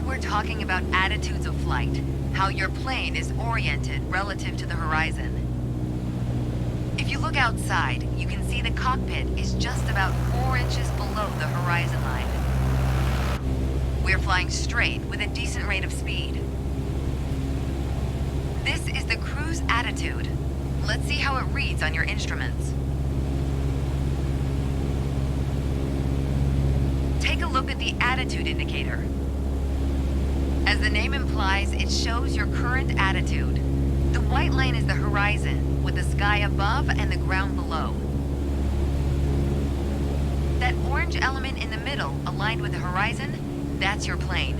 we're talking about attitudes of flight, how your plane is oriented relative to the horizon. If you look outside, you can see the cockpit is just about 4 inches below the horizon line. We're flying straight with a decent rate of speed. This is the cruise attitude. Let's see how it reads on your instruments. Take a look at the attitude indicator. As the name implies, it shows your current attitude. The white line is the horizon, with the sky above and the ground below. That orange element in the middle, aligned with the horizon, that's your plane.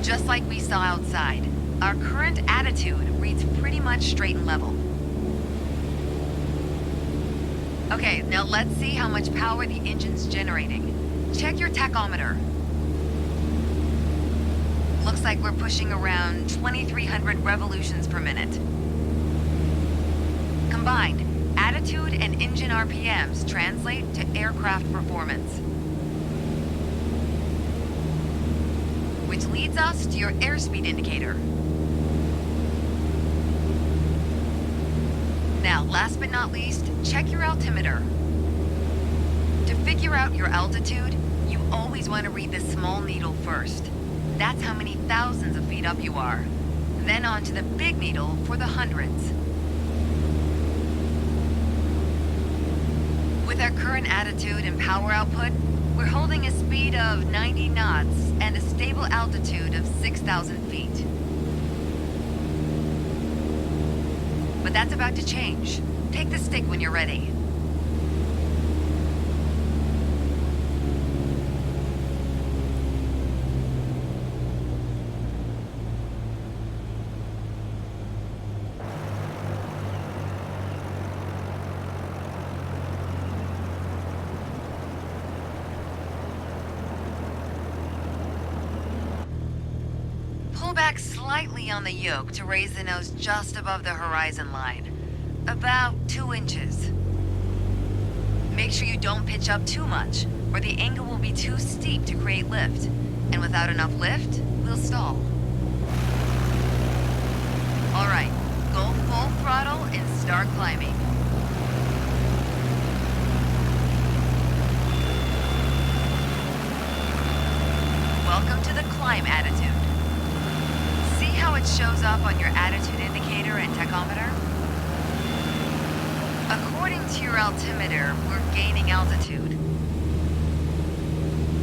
Just like we saw outside, our current attitude reads pretty much straight and level. Okay, now let's see how much power the engine's generating. Check your tachometer. Looks like we're pushing around 2,300 revolutions per minute. Combined, attitude and engine RPMs translate to aircraft performance. Which leads us to your airspeed indicator. Now, last but not least, check your altimeter. To figure out your altitude, you always want to read the small needle first. That's how many thousands of feet up you are. Then on to the big needle for the hundreds. With our current attitude and power output, we're holding a speed of 90 knots and a stable altitude of 6,000 feet. But that's about to change. Take the stick when you're ready. Pull back slightly on the yoke to raise the nose just above the horizon line. About 2 inches. Make sure you don't pitch up too much, or the angle will be too steep to create lift. And without enough lift, we'll stall. Alright, go full throttle and start climbing. Welcome to the climb attitude. See how it shows up on your attitude indicator and tachometer? According to your altimeter, we're gaining altitude.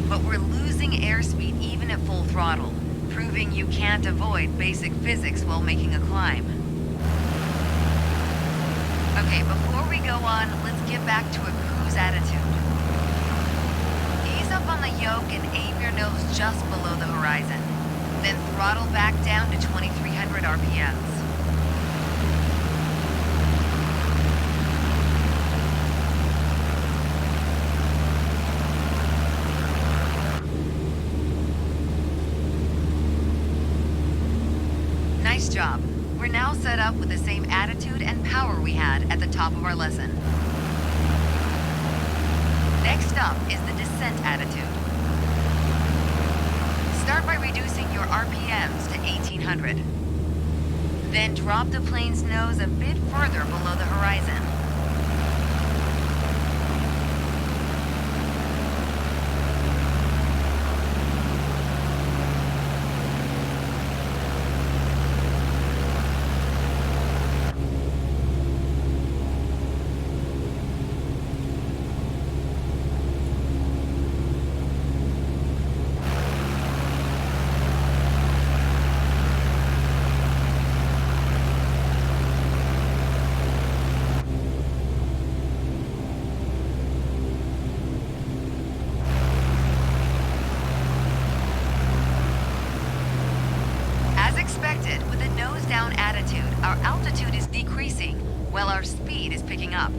But we're losing airspeed even at full throttle, proving you can't avoid basic physics while making a climb. Okay, before we go on, let's get back to a cruise attitude. Ease up on the yoke and aim your nose just below the horizon. Then throttle back down to 2,300 RPMs. Nice job. We're now set up with the same attitude and power we had at the top of our lesson. Next up is the descent attitude. Start by reducing your RPMs to 1,800. Then drop the plane's nose a bit further below the horizon. With a nose-down attitude, our altitude is decreasing, while our speed is picking up.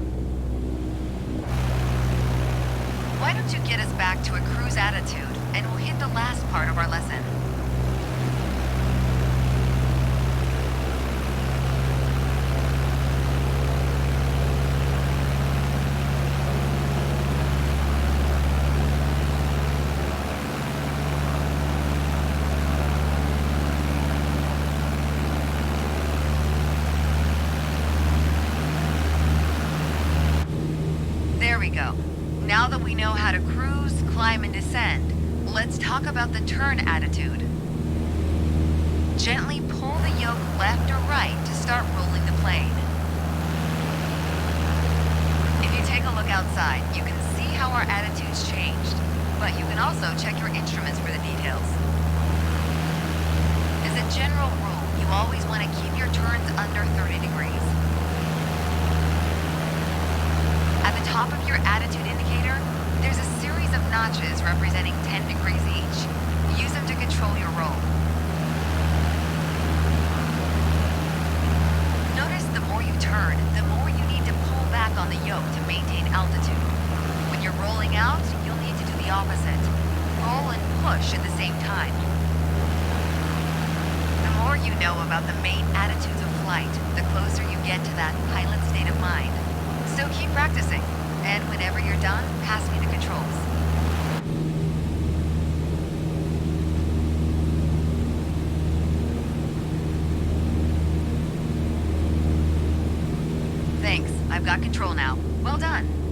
Why don't you get us back to a cruise attitude, and we'll hit the last part of our lesson. climb and descend, let's talk about the turn attitude. Gently pull the yoke left or right to start rolling the plane. If you take a look outside, you can see how our attitude's changed, but you can also check your instruments for the details. As a general rule, you always want to keep your turns under 30 degrees. At the top of your attitude indicator, there's a series of notches representing 10 degrees each. Use them to control your roll. Notice the more you turn, the more you need to pull back on the yoke to maintain altitude. When you're rolling out, you'll need to do the opposite. Roll and push at the same time. The more you know about the main attitudes of flight, the closer you get to that pilot state of mind. So keep practicing, and whenever you're done, pass me the controls. Thanks, I've got control now. Well done.